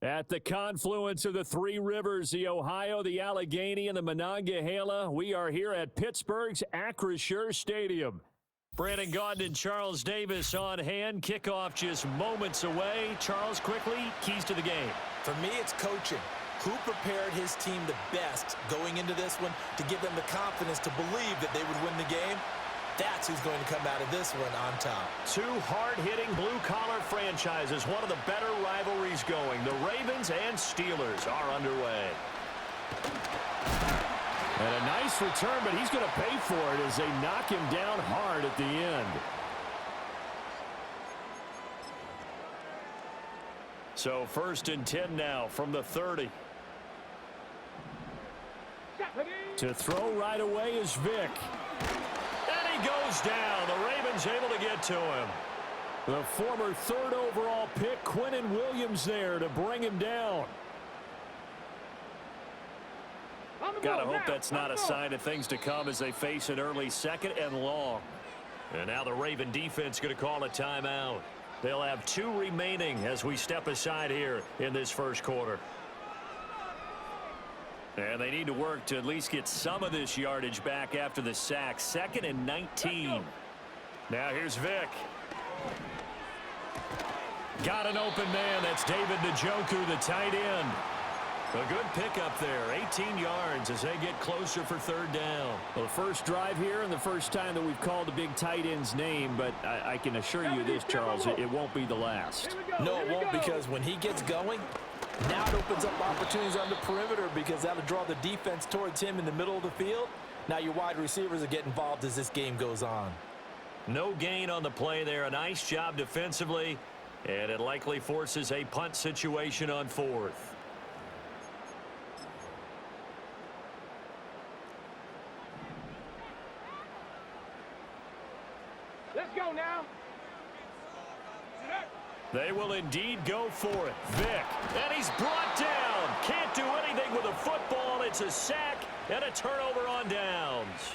At the confluence of the three rivers, the Ohio, the Allegheny, and the Monongahela, we are here at Pittsburgh's Acrisure Stadium. Brandon Gaudin and Charles Davis on hand. Kickoff just moments away. Charles, quickly, keys to the game. For me, it's coaching. Who prepared his team the best going into this one to give them the confidence to believe that they would win the game? That's who's going to come out of this one on top. Two hard-hitting blue-collar franchises, one of the better rivalries going. The Ravens and Steelers are underway. And a nice return, but he's going to pay for it as they knock him down hard at the end. So 1st and 10 now from the 30. To throw right away is Vick. And he goes down. The Ravens able to get to him. The former 3rd overall pick, Quinnen Williams, there to bring him down. Gotta hope that's not a sign of things to come as they face an early 2nd and long. And now the Raven defense going to call a timeout. They'll have 2 remaining as we step aside here in this first quarter. And they need to work to at least get some of this yardage back after the sack. 2nd and 19. Now here's Vick. Got an open man. That's David Njoku, the tight end. A good pickup there. 18 yards as they get closer for 3rd down. Well, the first drive here and the first time that we've called the big tight end's name, but I can assure you this, Charles, it won't be the last. No, it won't, because when he gets going, now it opens up opportunities on the perimeter because that'll draw the defense towards him in the middle of the field. Now your wide receivers will get involved as this game goes on. No gain on the play there. A nice job defensively, and it likely forces a punt situation on 4th. Let's go now. They will indeed go for it. Vick, and he's brought down. Can't do anything with a football. It's a sack and a turnover on downs.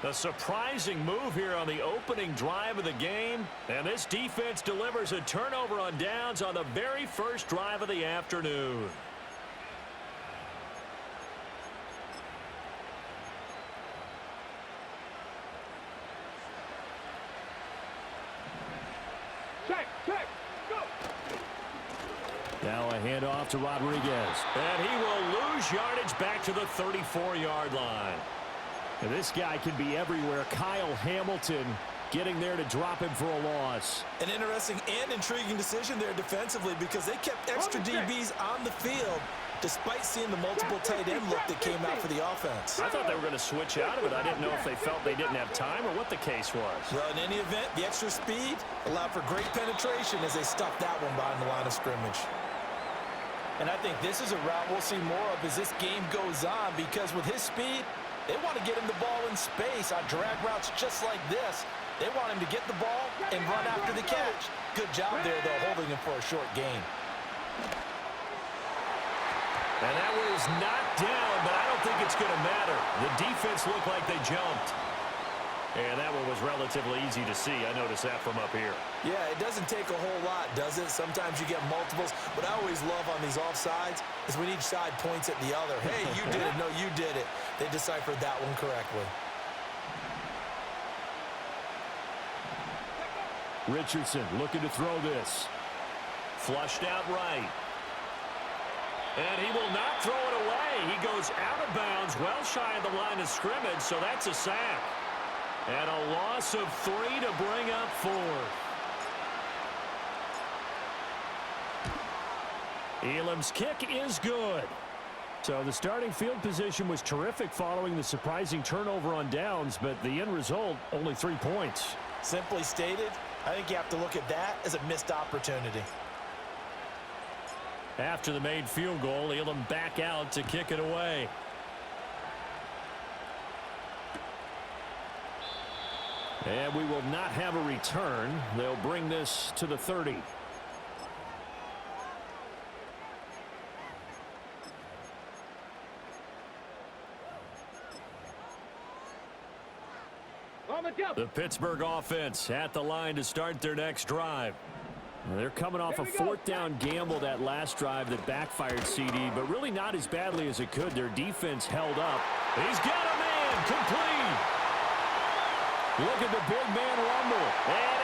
A surprising move here on the opening drive of the game. And this defense delivers a turnover on downs on the very first drive of the afternoon. Now a handoff to Rodriguez. And he will lose yardage back to the 34-yard line. And this guy can be everywhere. Kyle Hamilton getting there to drop him for a loss. An interesting and intriguing decision there defensively because they kept extra DBs on the field despite seeing the multiple tight end look that came out for the offense. I thought they were going to switch out of it. I didn't know if they felt they didn't have time or what the case was. Well, in any event, the extra speed allowed for great penetration as they stuffed that one behind the line of scrimmage. And I think this is a route we'll see more of as this game goes on because with his speed, they want to get him the ball in space on drag routes just like this. They want him to get the ball and run after the catch. Good job there, though, holding him for a short gain. And that was knocked down, but I don't think it's going to matter. The defense looked like they jumped. And that one was relatively easy to see. I noticed that from up here. Yeah, it doesn't take a whole lot, does it? Sometimes you get multiples. What I always love on these offsides is when each side points at the other. Hey, you did it. No, you did it. They deciphered that one correctly. Richardson looking to throw this. Flushed out right. And he will not throw it away. He goes out of bounds, well shy of the line of scrimmage, so that's a sack. And a loss of 3 to bring up 4th. Elam's kick is good. So the starting field position was terrific following the surprising turnover on downs, but the end result, only 3 points. Simply stated, I think you have to look at that as a missed opportunity. After the made field goal, Elam back out to kick it away. And we will not have a return. They'll bring this to the 30. On the double. The Pittsburgh offense at the line to start their next drive. They're coming off a fourth down gamble that last drive that backfired, CD, but really not as badly as it could. Their defense held up. He's got a man complete. Look at the big man rumble. And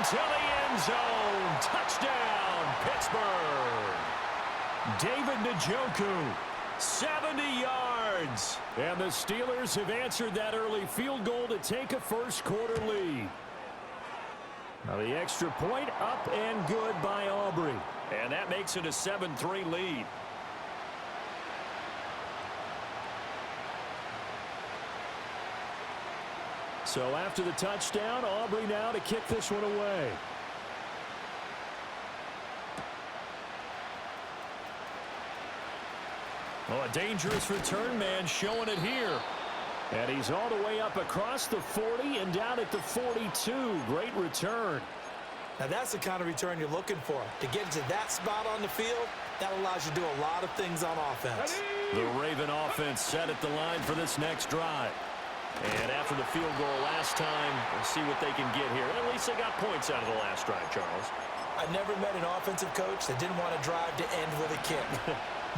into the end zone. Touchdown, Pittsburgh. David Njoku, 70 yards. And the Steelers have answered that early field goal to take a first-quarter lead. Now the extra point up and good by Aubrey. And that makes it a 7-3 lead. So after the touchdown, Aubrey now to kick this one away. Oh, a dangerous return man showing it here. And he's all the way up across the 40 and down at the 42. Great return. Now that's the kind of return you're looking for. To get into that spot on the field, that allows you to do a lot of things on offense. The Raven offense set at the line for this next drive. And after the field goal last time, we'll see what they can get here. At least they got points out of the last drive, Charles. I never met an offensive coach that didn't want to drive to end with a kick.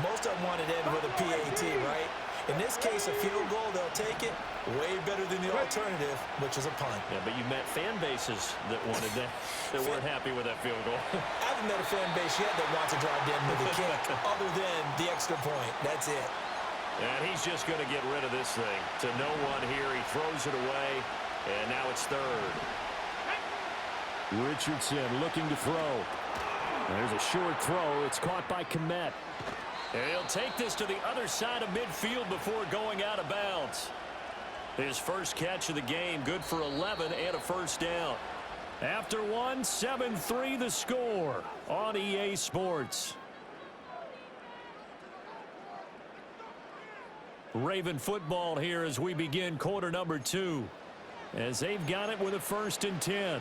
Most of them wanted to end with a PAT, right? In this case, a field goal, they'll take it. Way better than the alternative, which is a punt. Yeah, but you met fan bases that wanted that, that weren't happy with that field goal. I haven't met a fan base yet that wants to drive to end with a kick, other than the extra point. That's it. And he's just going to get rid of this thing. To no one here. He throws it away, and now it's third. Richardson looking to throw. There's a short throw. It's caught by Kmet. And he'll take this to the other side of midfield before going out of bounds. His first catch of the game, good for 11 and a first down. After one, 7-3 the score on EA Sports. Raven football here as we begin quarter number 2. As they've got it with a 1st and 10.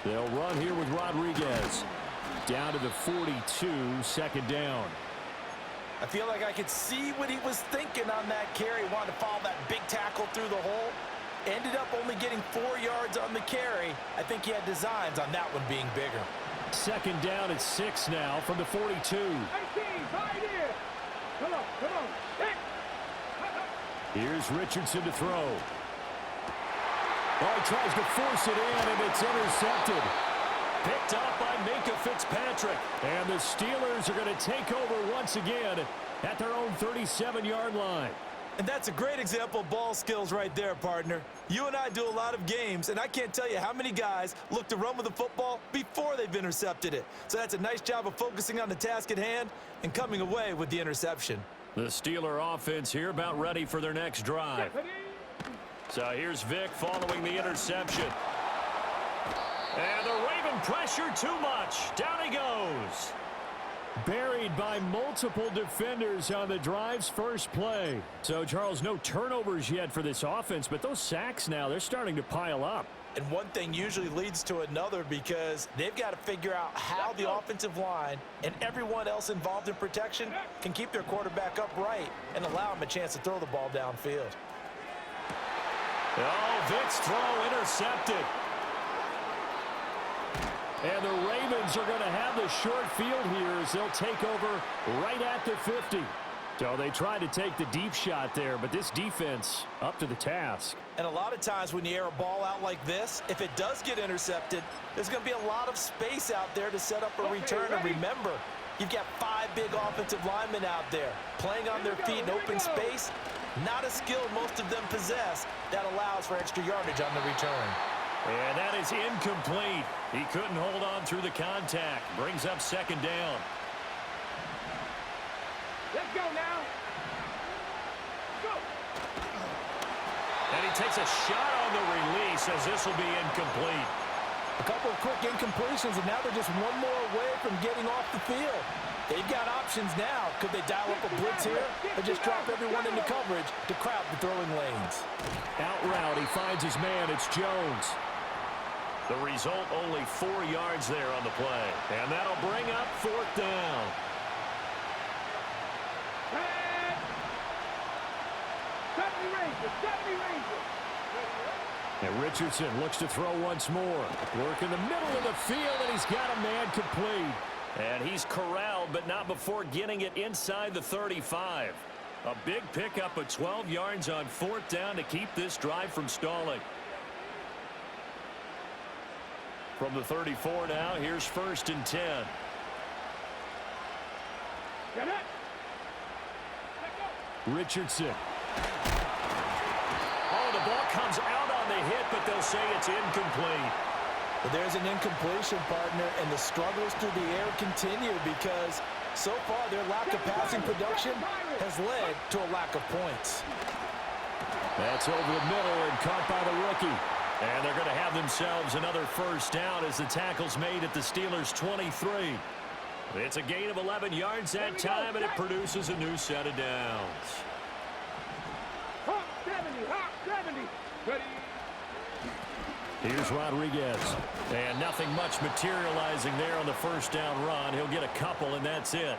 They'll run here with Rodriguez. Down to the 42, 2nd down. I feel like I could see what he was thinking on that carry. Wanted to follow that big tackle through the hole. Ended up only getting 4 yards on the carry. I think he had designs on that one being bigger. 2nd down at 6 now from the 42. Come on. Here's Richardson to throw. Oh, he tries to force it in, and it's intercepted. Picked up by Minka Fitzpatrick. And the Steelers are going to take over once again at their own 37-yard line. And that's a great example of ball skills right there, partner. You and I do a lot of games, and I can't tell you how many guys look to run with the football before they've intercepted it. So that's a nice job of focusing on the task at hand and coming away with the interception. The Steeler offense here about ready for their next drive. So here's Vic following the interception. And the Raven pressure too much. Down he goes. Buried by multiple defenders on the drive's first play. So, Charles, no turnovers yet for this offense, but those sacks now, they're starting to pile up. And one thing usually leads to another because they've got to figure out how the offensive line and everyone else involved in protection can keep their quarterback upright and allow him a chance to throw the ball downfield. Oh, Vic's throw intercepted. And the Ravens are going to have the short field here as they'll take over right at the 50. So they tried to take the deep shot there, but this defense up to the task. And a lot of times when you air a ball out like this, if it does get intercepted, there's going to be a lot of space out there to set up a return. And remember, you've got 5 big offensive linemen out there playing on their feet in open space. Not a skill most of them possess that allows for extra yardage on the return. And that is incomplete. He couldn't hold on through the contact. Brings up 2nd down. Let's go now. Go. And he takes a shot on the release as this will be incomplete. A couple of quick incompletions, and now they're just one more away from getting off the field. They've got options now. Could they dial up a blitz here or just drop everyone into coverage to crowd the throwing lanes? Out route, he finds his man. It's Jones. The result, only 4 yards there on the play. And that'll bring up 4th down. And Richardson looks to throw once more. Work in the middle of the field, and he's got a man complete. And he's corralled, but not before getting it inside the 35. A big pickup of 12 yards on 4th down to keep this drive from stalling. From the 34 now, here's 1st and 10. Richardson. Oh, the ball comes out on the hit, but they'll say it's incomplete. But there's an incompletion, partner, and the struggles through the air continue because so far their lack of passing production has led to a lack of points. That's over the middle and caught by the rookie. And they're going to have themselves another 1st down as the tackle's made at the Steelers' 23. It's a gain of 11 yards that time, and it produces a new set of downs. Hawk 70, Hawk 70. Ready. Here's Rodriguez. And nothing much materializing there on the 1st down run. He'll get a couple, and that's it.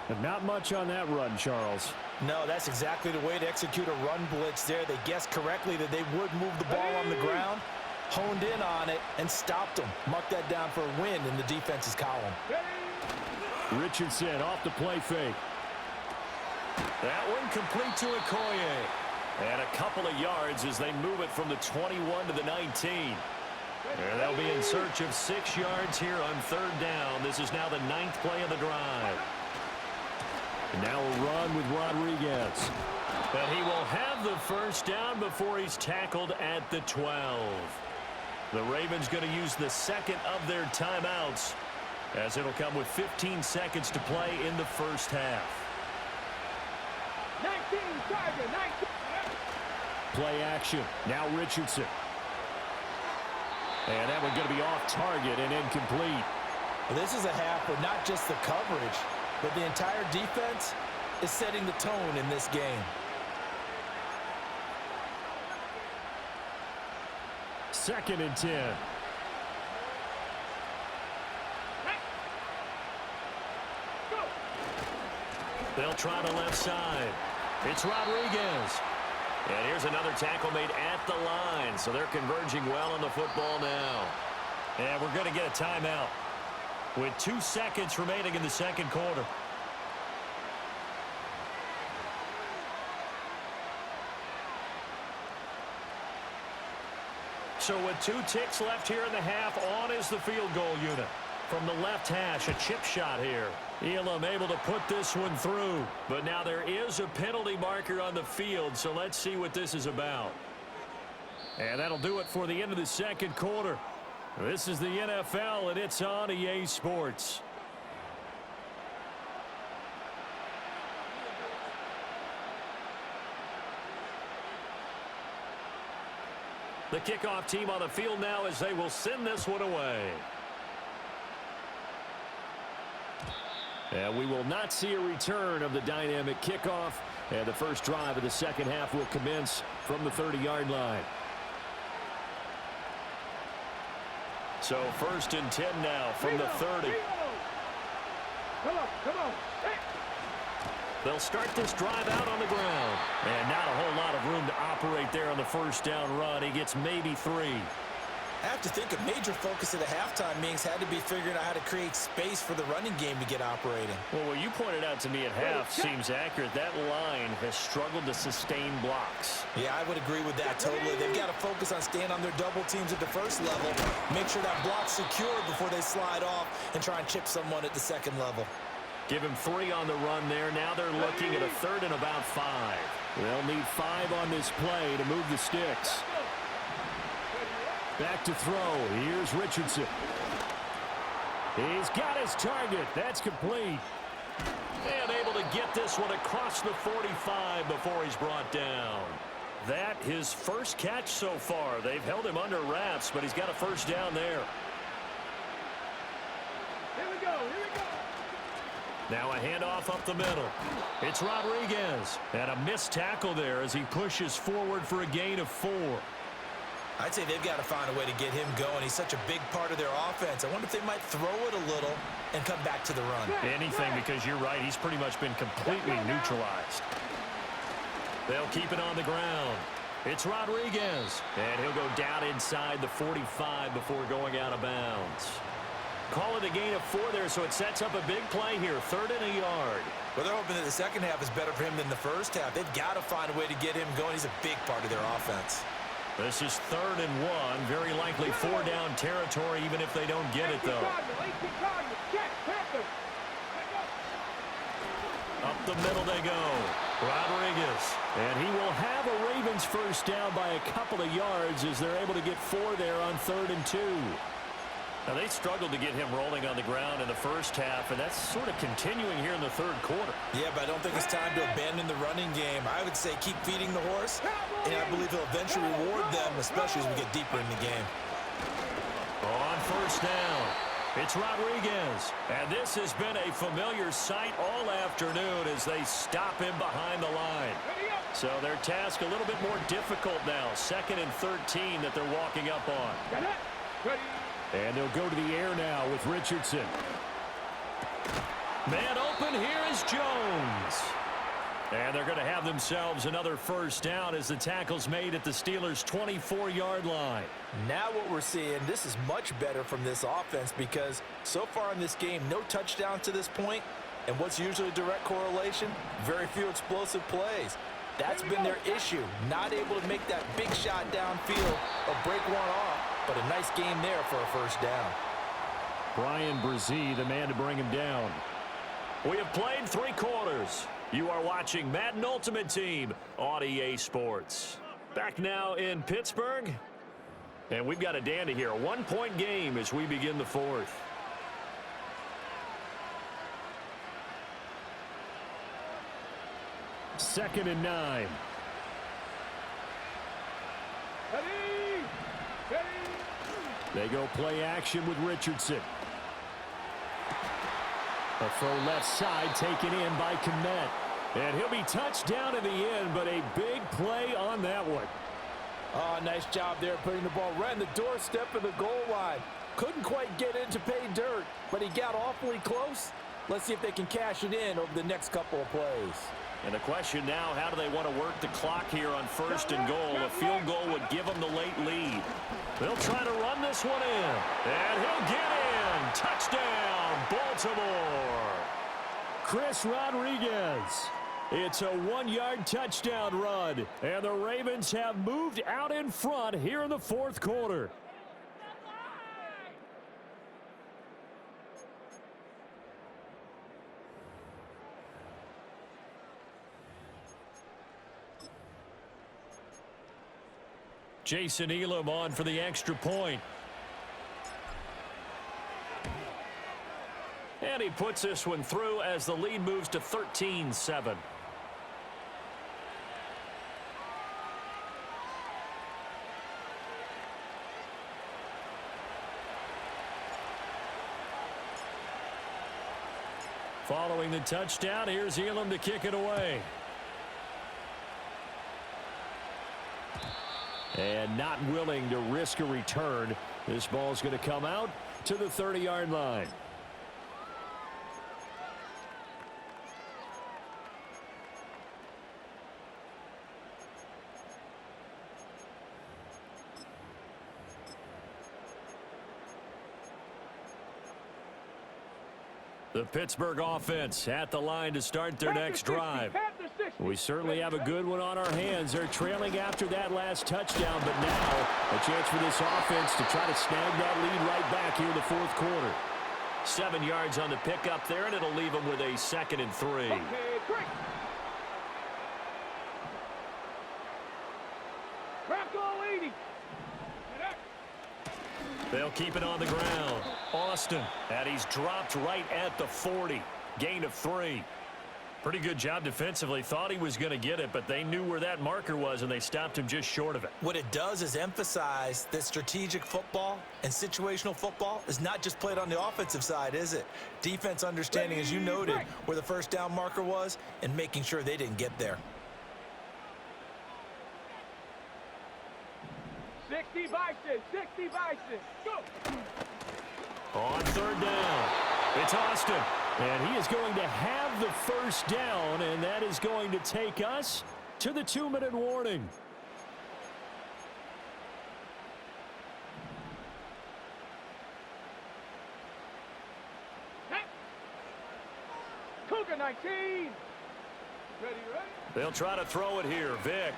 But not much on that run, Charles. No, that's exactly the way to execute a run blitz there. They guessed correctly that they would move the ball on the ground, honed in on it, and stopped them. Mark that down for a win in the defense's column. Richardson off the play fake. That one complete to Okoye. And a couple of yards as they move it from the 21 to the 19. And they'll be in search of 6 yards here on 3rd down. This is now the 9th play of the drive. And now a run with Rodriguez. But he will have the 1st down before he's tackled at the 12. The Ravens going to use the 2nd of their timeouts, as it'll come with 15 seconds to play in the 1st half. 19, target, 19. Play action. Now Richardson. And that one going to be off target and incomplete. Well, this is a half where not just the coverage, but the entire defense is setting the tone in this game. 2nd and 10. They'll try the left side. It's Rodriguez. And here's another tackle made at the line. So they're converging well on the football now. And we're going to get a timeout with 2 seconds remaining in the 2nd quarter. So with 2 ticks left here in the half, on is the field goal unit. From the left hash, a chip shot here. Elam able to put this one through. But now there is a penalty marker on the field, so let's see what this is about. And that'll do it for the end of the 2nd quarter. This is the NFL, and it's on EA Sports. The kickoff team on the field now as they will send this one away. And we will not see a return of the dynamic kickoff. And the first drive of the 2nd half will commence from the 30-yard line. So 1st and 10 now from the 30. Come on, come on. Hey. They'll start this drive out on the ground. And not a whole lot of room to operate there on the 1st down run. He gets maybe 3. I have to think a major focus at the halftime meetings had to be figuring out how to create space for the running game to get operating. Well, what you pointed out to me at half seems accurate. That line has struggled to sustain blocks. Yeah, I would agree with that totally. They've got to focus on staying on their double teams at the 1st level, make sure that block's secure before they slide off and try and chip someone at the 2nd level. Give him 3 on the run there. Now they're looking at a 3rd and about 5. They'll need 5 on this play to move the sticks. Back to throw. Here's Richardson. He's got his target. That's complete. And able to get this one across the 45 before he's brought down. That his first catch so far. They've held him under wraps, but he's got a 1st down there. Here we go, here we go. Now a handoff up the middle. It's Rodriguez. And a missed tackle there as he pushes forward for a gain of 4. I'd say they've got to find a way to get him going. He's such a big part of their offense. I wonder if they might throw it a little and come back to the run. Anything, because you're right. He's pretty much been completely neutralized. They'll keep it on the ground. It's Rodriguez, and he'll go down inside the 45 before going out of bounds. Call it a gain of 4 there, so it sets up a big play here, 3rd and a yard. Well, they're hoping that the second half is better for him than the first half. They've got to find a way to get him going. He's a big part of their offense. This is 3rd and 1, very likely 4-down territory, even if they don't get it, though. Up the middle they go. Rodriguez. And he will have a Ravens first down by a couple of yards as they're able to get 4 there on 3rd and 2. Now, they struggled to get him rolling on the ground in the first half, and that's sort of continuing here in the 3rd quarter. Yeah, but I don't think it's time to abandon the running game. I would say keep feeding the horse, and I believe he'll eventually reward them, especially as we get deeper in the game. On first down, it's Rodriguez. And this has been a familiar sight all afternoon as they stop him behind the line. So their task a little bit more difficult now. 2nd and 13 that they're walking up on. And they'll go to the air now with Richardson. Man open, here is Jones. And they're going to have themselves another first down as the tackle's made at the Steelers' 24-yard line. Now what we're seeing, this is much better from this offense because so far in this game, no touchdown to this point. And what's usually a direct correlation? Very few explosive plays. That's been their issue, not able to make that big shot downfield or break one off. But a nice game there for a first down. Brian Brzee, the man to bring him down. We have played 3 quarters. You are watching Madden Ultimate Team on EA Sports. Back now in Pittsburgh. And we've got a dandy here. A 1-point game as we begin the 4th. Second and 9. They go play action with Richardson. A throw left side taken in by Kmet. And he'll be touched down in the end, but a big play on that one. Oh, nice job there putting the ball right in the doorstep of the goal line. Couldn't quite get in to pay dirt, but he got awfully close. Let's see if they can cash it in over the next couple of plays. And the question now, how do they want to work the clock here on 1st and goal? A field goal would give them the late lead. They'll try to run this one in. And he'll get in. Touchdown, Baltimore. Chris Rodriguez. It's a 1-yard touchdown run. And the Ravens have moved out in front here in the 4th quarter. Jason Elam on for the extra point. And he puts this one through as the lead moves to 13-7. Following the touchdown, here's Elam to kick it away. And not willing to risk a return. This ball's going to come out to the 30-yard line. The Pittsburgh offense at the line to start their next drive. We certainly have a good one on our hands. They're trailing after that last touchdown, but now a chance for this offense to try to snag that lead right back here in the 4th quarter. 7 yards on the pickup there, and it'll leave them with a 2nd and 3. Okay, great. Bronco 80. They'll keep it on the ground. Austin, and he's dropped right at the 40. Gain of 3. Pretty good job defensively. Thought he was going to get it, but they knew where that marker was, and they stopped him just short of it. What it does is emphasize that strategic football and situational football is not just played on the offensive side, is it? Defense understanding, as you noted, where the first down marker was and making sure they didn't get there. 6 60 vices, 60 vices. Go. On third down, it's Austin. And he is going to have the first down, and that is going to take us to the 2-minute warning. Cougar 19. Ready, ready. They'll try to throw it here. Vick.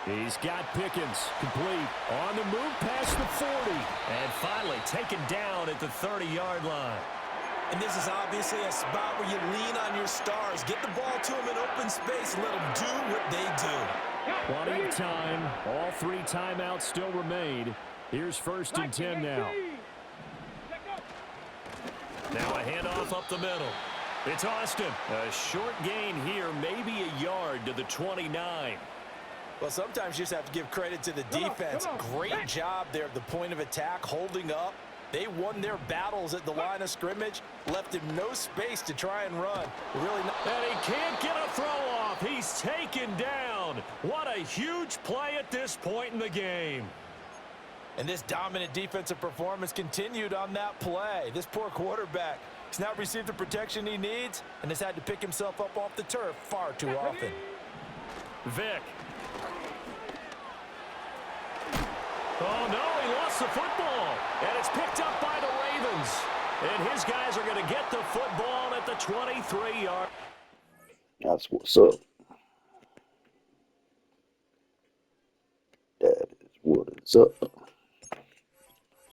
He's got Pickens complete on the move past the 40. And finally taken down at the 30-yard line. And this is obviously a spot where you lean on your stars. Get the ball to them in open space and let them do what they do. Plenty of time. All 3 timeouts still remain. Here's 1st and 10 now. Now a handoff up the middle. It's Austin. A short gain here, maybe a yard to the 29. Well, sometimes you just have to give credit to the defense. Great job there at the point of attack, holding up. They won their battles at the line of scrimmage, left him no space to try and run. Really not. And he can't get a throw off. He's taken down. What a huge play at this point in the game. And this dominant defensive performance continued on that play. This poor quarterback has not received the protection he needs and has had to pick himself up off the turf far too often. Vick. Oh, no, he lost the football. And it's picked up by the Ravens. And his guys are going to get the football at the 23-yard. That's what's up. That is what is up.